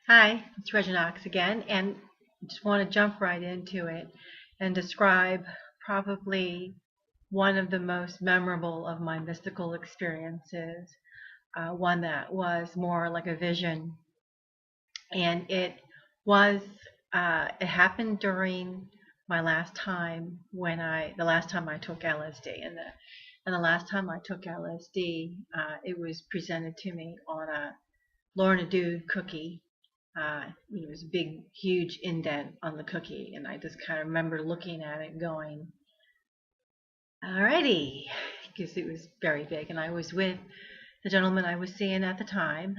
Hi, it's Reginox again, and just want to jump right into it and describe probably one of the most memorable of my mystical experiences, one that was more like a vision. And was, it happened during my last time the last time I took LSD. And the last time I took LSD, it was presented to me on a Lorna Doone cookie. It was a big, huge indent on the cookie, and I just kind of remember looking at it going, alrighty, because it was very big. And I was with the gentleman I was seeing at the time,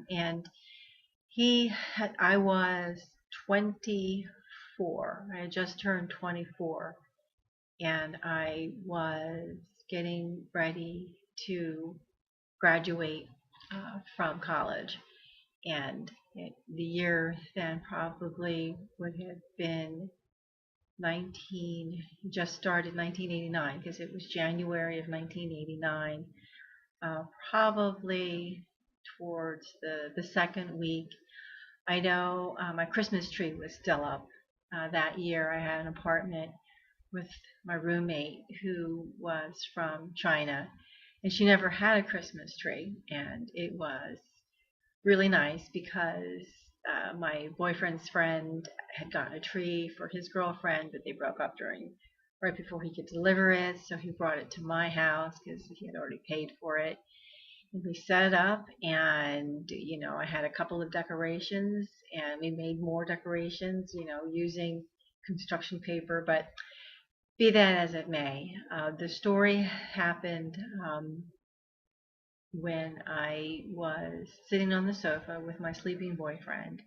and I was 24. I had just turned 24, and I was getting ready to graduate from college. And the year then probably would have been 19, just started 1989 because it was January of 1989, probably towards the second week. I know my Christmas tree was still up. That year I had an apartment with my roommate who was from China, and she never had a Christmas tree, and it was really nice because my boyfriend's friend had gotten a tree for his girlfriend, but they broke up right before he could deliver it. So he brought it to my house because he had already paid for it. And we set it up, and I had a couple of decorations, and we made more decorations, using construction paper. But be that as it may, the story happened when I was sitting on the sofa with my sleeping boyfriend.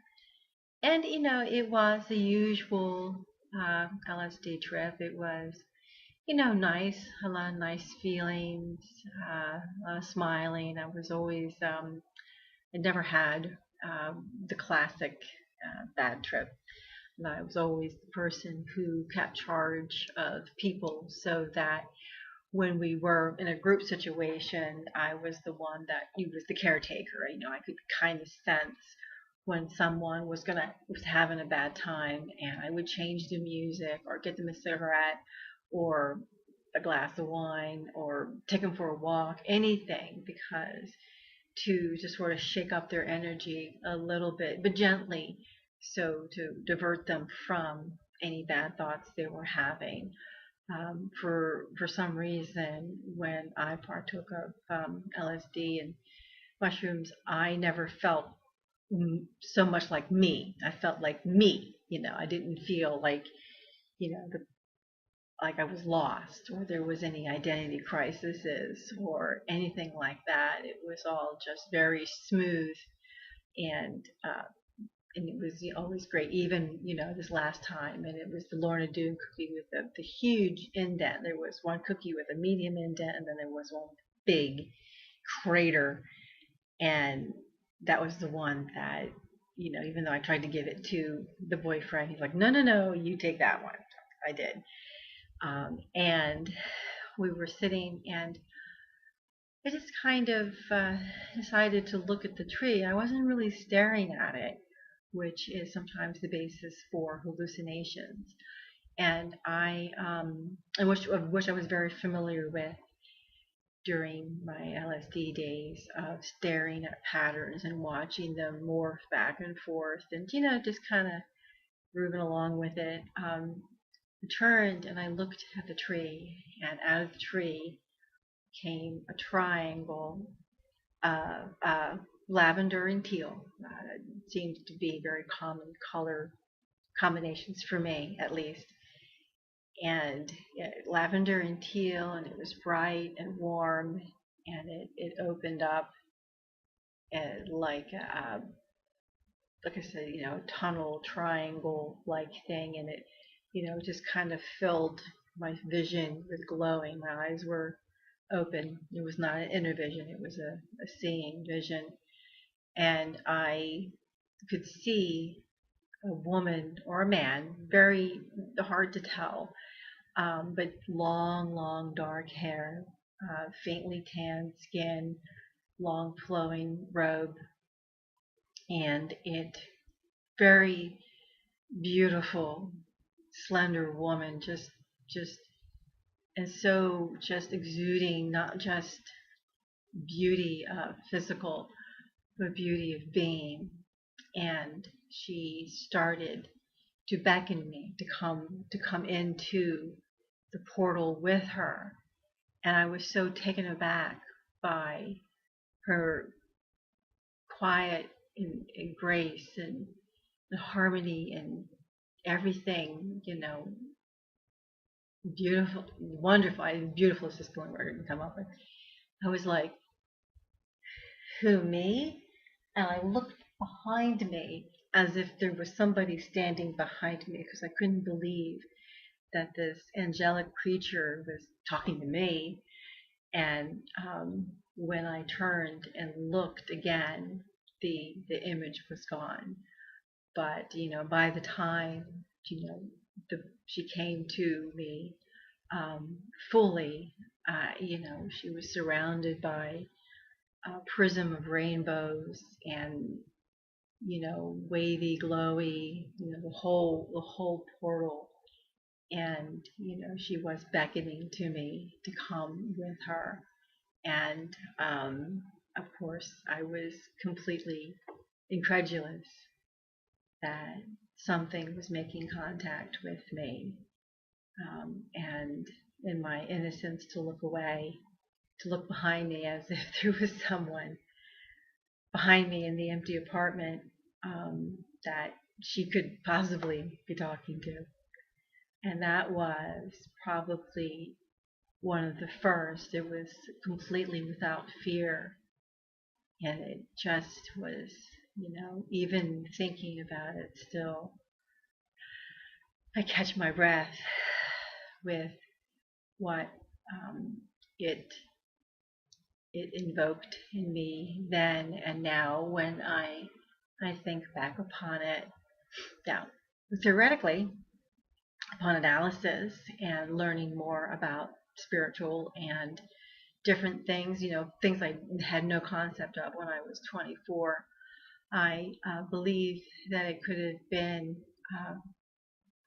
And, it was the usual LSD trip. It was, nice, a lot of nice feelings, a lot of smiling. I never had the classic bad trip. And I was always the person who kept charge of people so that when we were in a group situation, I was the one that he was the caretaker. I could kind of sense when someone was having a bad time, and I would change the music or get them a cigarette or a glass of wine or take them for a walk, anything, because to just sort of shake up their energy a little bit, but gently, so to divert them from any bad thoughts they were having. For some reason, when I partook of LSD and mushrooms, I never felt so much like me. I felt like me. I didn't feel like you know the, like I was lost or there was any identity crises or anything like that. It was all just very smooth and it was always great. Even this last time, and it was the Lorna Doone cookie with the huge indent. There was one cookie with a medium indent, and then there was one big crater, and that was the one that even though I tried to give it to the boyfriend, he's like, no, no, no, you take that one. I did, and we were sitting, and I just kind of decided to look at the tree. I wasn't really staring at it, which is sometimes the basis for hallucinations. And which I was very familiar with during my LSD days of staring at patterns and watching them morph back and forth, and just kind of moving along with it. I turned and I looked at the tree, and out of the tree came a triangle of lavender and teal. Seemed to be very common color combinations for me, at least. And lavender and teal, and it was bright and warm, and it opened up like I said, tunnel triangle like thing, and it, just kind of filled my vision with glowing. My eyes were open. It was not an inner vision; it was a seeing vision, and I could see a woman or a man, very hard to tell, but long, long dark hair, faintly tanned skin, long flowing robe, and it very beautiful, slender woman, just and so just exuding not just beauty of physical, but beauty of being. And she started to beckon me to come into the portal with her. And I was so taken aback by her quiet and grace and the harmony and everything, beautiful, wonderful. Beautiful is just the only word I can come up with. I was like, who, me? And I looked behind me as if there was somebody standing behind me because I couldn't believe that this angelic creature was talking to me. And when I turned and looked again, the image was gone. But by the time she came to me fully, she was surrounded by a prism of rainbows and wavy, glowy, the whole portal. And she was beckoning to me to come with her. And of course, I was completely incredulous that something was making contact with me. And in my innocence, to look away, to look behind me as if there was someone behind me in the empty apartment that she could possibly be talking to. And that was probably one of the first. It was completely without fear. And it just was, even thinking about it still, I catch my breath with what it invoked in me then and now when I think back upon it. Now, theoretically, upon analysis and learning more about spiritual and different things, things I had no concept of when I was 24, I believe that it could have been uh,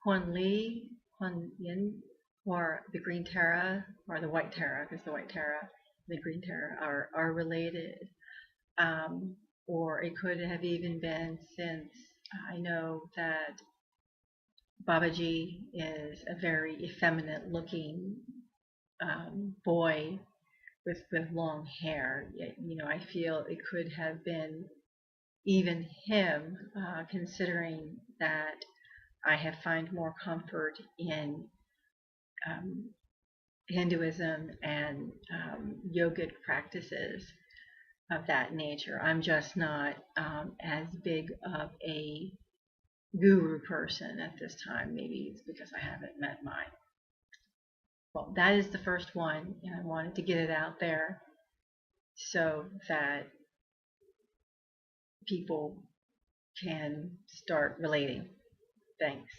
Kuan Yin, or the Green Terra, or the White Terra, because the White Terra and the Green Terra are related. Um, or it could have even been, since I know that Babaji is a very effeminate looking boy with long hair. I feel it could have been even him, considering that I have found more comfort in um, Hinduism and yogic practices of that nature. I'm just not as big of a guru person at this time. Maybe it's because I haven't met mine. Well, that is the first one, and I wanted to get it out there so that people can start relating. Thanks.